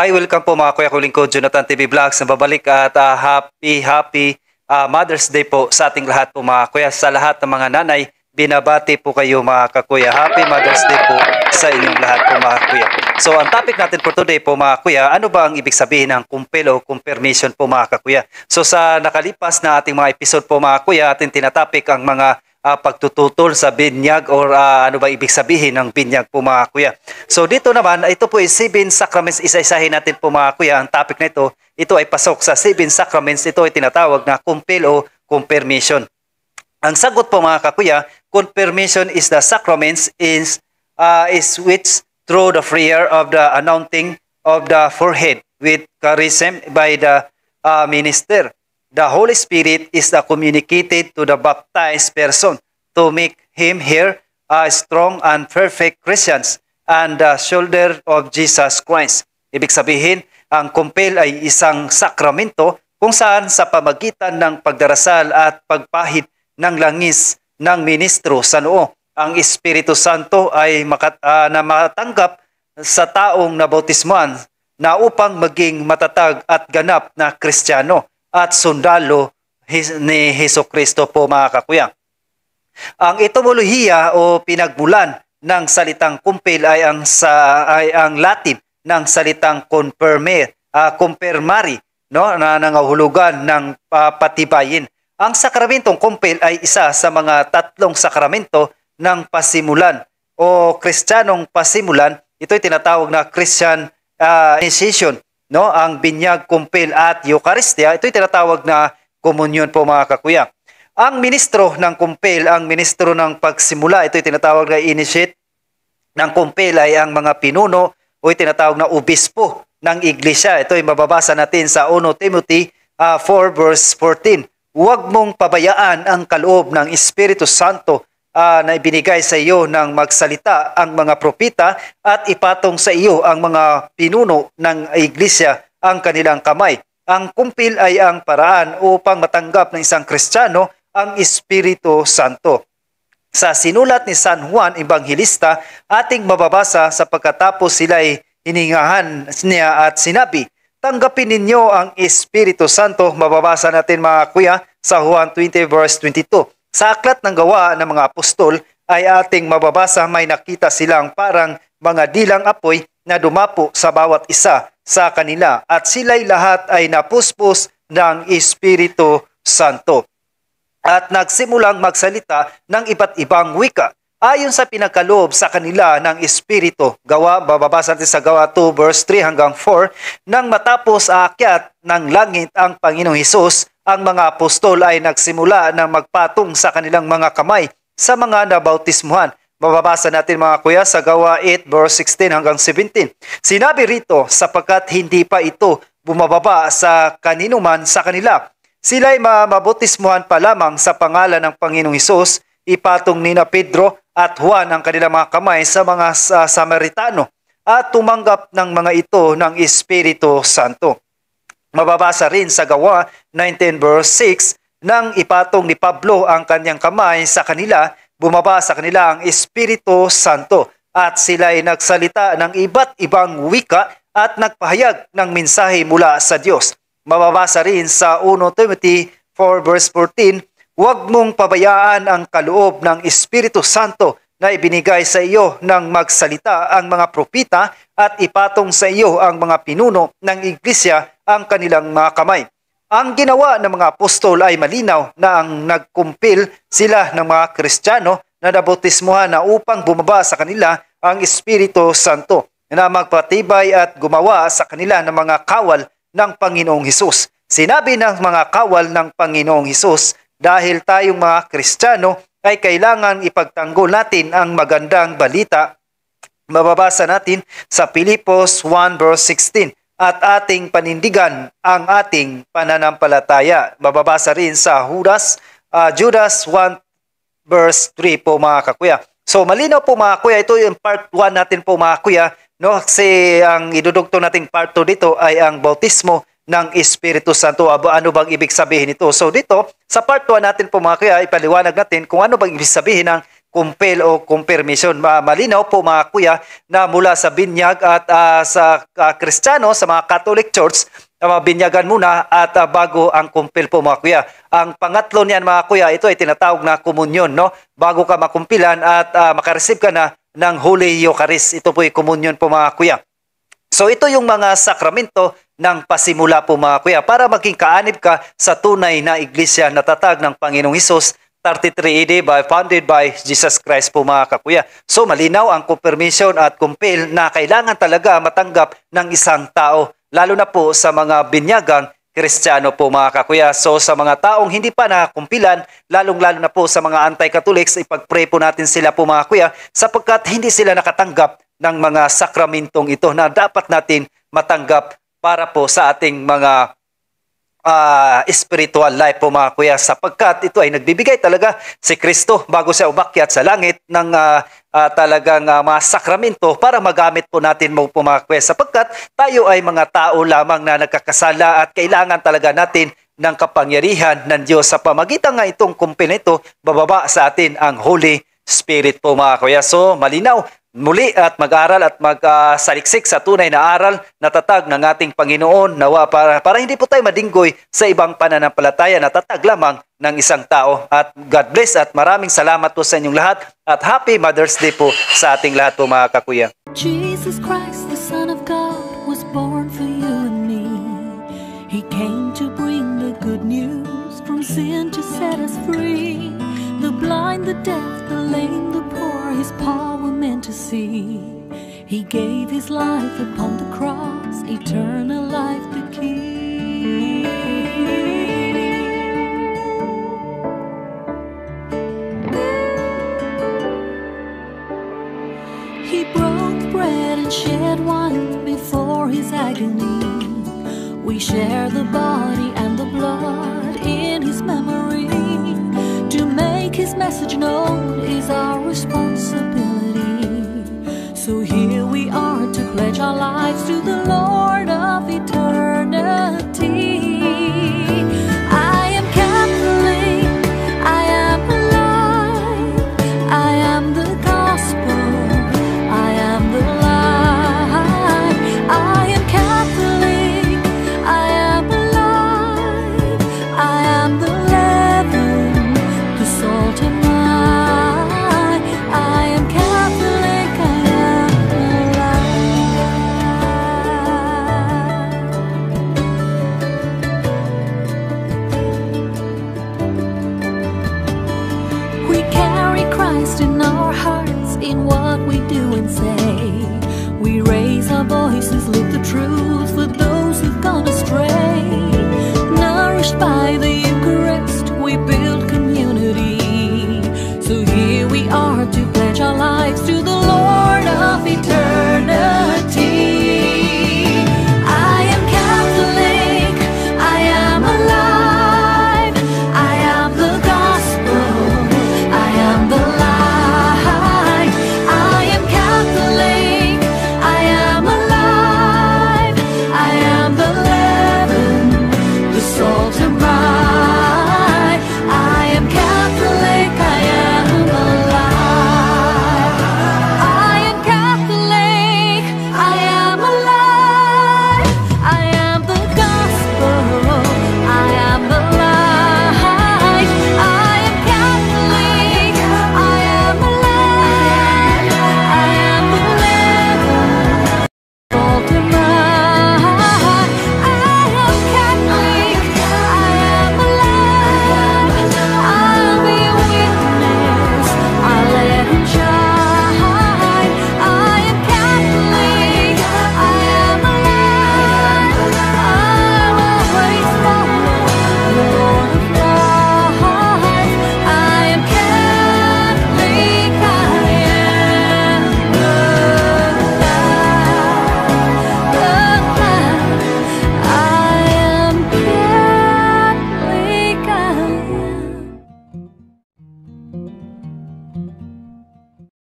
Ay, welcome po mga kuya ko lingkod, Jonathan TV Vlogs na babalik at happy Mother's Day po sa ating lahat po mga kuya. Sa lahat ng mga nanay, binabati po kayo mga kakuya. Happy Mother's Day po sa inyong lahat po mga kuya. So ang topic natin for today po mga kuya, ano ba ang ibig sabihin ng kumpel o confirmation po mga kakuya? So sa nakalipas na ating mga episode po mga kuya, ating tinatopic ang mga pagtututol sa binyag or ano ba ibig sabihin ng binyag po mga kuya. So dito naman, ito po ay 7 sacraments, isa-isahin natin po mga kuya. Ang topic na ito ay pasok sa 7 sacraments, ito ay tinatawag na kumpel o confirmation. Ang sagot po mga kakuya, confirmation is the sacraments is which through the prayer of the anointing of the forehead with charism by the minister. The Holy Spirit is communicated to the baptized person to make him here a strong and perfect Christians and the shoulder of Jesus Christ. Ibig sabihin, ang kumpel ay isang sakramento kung saan sa pamagitan ng pagdarasal at pagpahid ng langis ng ministro sa noo, ang Espiritu Santo ay na matanggap sa taong nabautismuhan na upang maging matatag at ganap na Kristiyano at sundalo ni Hesukristo po mga kakuya. Ang etimolohiya o pinagmulan ng salitang kumpel ay ang Latin ng salitang confirmari, no, na nangahulugan ng patibayin. Ang sakramentong kumpel ay isa sa mga 3 sakramento ng pasimulan o Kristiyanong pasimulan. Ito ay tinatawag na Christian initiation. No, ang binyag, kumpel at Eucharistia, ito'y tinatawag na komunyon po mga kakuya. Ang ministro ng kumpel, ang ministro ng pagsimula, ito'y tinatawag na initiate ng kumpel ay ang mga pinuno o tinatawag na obispo ng iglesia. Ito'y mababasa natin sa 1 Timothy 4 verse 14. Huwag mong pabayaan ang kaloob ng Espiritu Santo na ibinigay sa iyo ng magsalita ang mga propita at ipatong sa iyo ang mga pinuno ng iglesia ang kanilang kamay. Ang kumpil ay ang paraan upang matanggap ng isang Kristiyano ang Espiritu Santo. Sa sinulat ni San Juan Evangelista, ating mababasa sa pagkatapos sila'y hiningahan niya at sinabi, tanggapin ninyo ang Espiritu Santo. Mababasa natin mga kuya sa Juan 20 verse 22. Sa aklat ng gawa ng mga apostol ay ating mababasa may nakita silang parang mga dilang apoy na dumapo sa bawat isa sa kanila at sila'y lahat ay napuspos ng Espiritu Santo at nagsimulang magsalita ng iba't ibang wika ayon sa pinagkaloob sa kanila ng Espiritu. Bababasa natin sa Gawa 2 verse 3 hanggang 4, nang matapos aakyat ng langit ang Panginoong Hesus, ang mga apostol ay nagsimula na magpatong sa kanilang mga kamay sa mga nabautismuhan. Mababasa natin mga kuya sa Gawa 8 verse 16 hanggang 17. Sinabi rito, sapagkat hindi pa ito bumababa sa kaninuman sa kanila. Sila'y mabautismuhan pa lamang sa pangalan ng Panginoong Hesus. Ipatong nina Pedro at Juan ang kanilang mga kamay sa mga Samaritano at tumanggap ng mga ito ng Espiritu Santo. Mababasa rin sa Gawa 19 verse 6, nang ipatong ni Pablo ang kanyang kamay sa kanila, bumaba sa kanila ang Espiritu Santo at sila'y nagsalita ng iba't ibang wika at nagpahayag ng mensahe mula sa Diyos. Mababasa rin sa 1 Timothy 4 verse 14, huwag mong pabayaan ang kaloob ng Espiritu Santo na ibinigay sa iyo ng magsalita ang mga propita at ipatong sa iyo ang mga pinuno ng iglesia ang kanilang mga kamay. Ang ginawa ng mga apostol ay malinaw na ang nagkumpil sila ng mga Kristiyano na nabautismuhan na upang bumaba sa kanila ang Espiritu Santo na magpatibay at gumawa sa kanila ng mga kawal ng Panginoong Hesus. Sinabi ng mga kawal ng Panginoong Hesus, dahil tayong mga Kristiyano ay kailangan ipagtanggol natin ang magandang balita. Mababasa natin sa Pilipos 1 verse 16, at ating panindigan ang ating pananampalataya. Mababasa rin sa Judas 1 verse 3 po mga kakuya. So malinaw po mga kuya, ito yung part 1 natin po mga kuya, no? Kasi ang idudugtong nating part 2 dito ay ang bautismo ng Espiritu Santo. Ano bang ibig sabihin nito? So dito, sa part 1 natin po mga kuya, ipaliwanag natin kung ano bang ibig sabihin ng kumpel o confirmation. Malinaw po mga kuya na mula sa binyag at sa Kristiyano, sa mga Catholic Church, binyagan muna at bago ang kumpil po mga kuya. Ang pangatlo niyan mga kuya, ito ay tinatawag na komunyon, no? Bago ka makumpilan at makareceive ka na ng Holy Eucharist. Ito po ay komunyon po mga kuya. So ito yung mga sakramento ng pasimula po mga kuya para maging kaanib ka sa tunay na iglesia na tatag ng Panginoong Hesus 33 AD founded by Jesus Christ po mga kakuya. So malinaw ang confirmation at kumpil na kailangan talaga matanggap ng isang tao, lalo na po sa mga binyagang Kristiyano po mga kakuya. So sa mga taong hindi pa nakakumpilan, lalong-lalo na po sa mga anti-Catholics, ipag-pray po natin sila po mga kuya sapagkat hindi sila nakatanggap ng mga sakramentong ito na dapat natin matanggap para po sa ating mga spiritual life po mga kuya, sapagkat ito ay nagbibigay talaga si Kristo bago siya umakyat sa langit ng talagang mga sakramento para magamit po natin mo po mga kuya, sapagkat tayo ay mga tao lamang na nagkakasala at kailangan talaga natin ng kapangyarihan ng Diyos. Sa pamagitan nga itong kumpil nito, bababa sa atin ang Holy Spirit po mga kuya. So malinaw muli at mag-aral at magsaliksik sa tunay na aral na tatag ng ating Panginoon nawa para hindi po tayo madinggoy sa ibang pananampalataya na tatag lamang ng isang tao. At God bless at maraming salamat po sa inyong lahat at Happy Mother's Day po sa ating lahat po mga kakuya. Jesus Christ, the Son of God, was born for you and me. He came to bring the good news, from sin to set us free. The blind, the deaf, the lame, the poor, His power meant to see. He gave His life upon the cross, eternal life the key. He broke bread and shed wine before His agony. We share the body and the blood in His memory. To make His message known is our responsibility. So here we are to pledge our lives to the Lord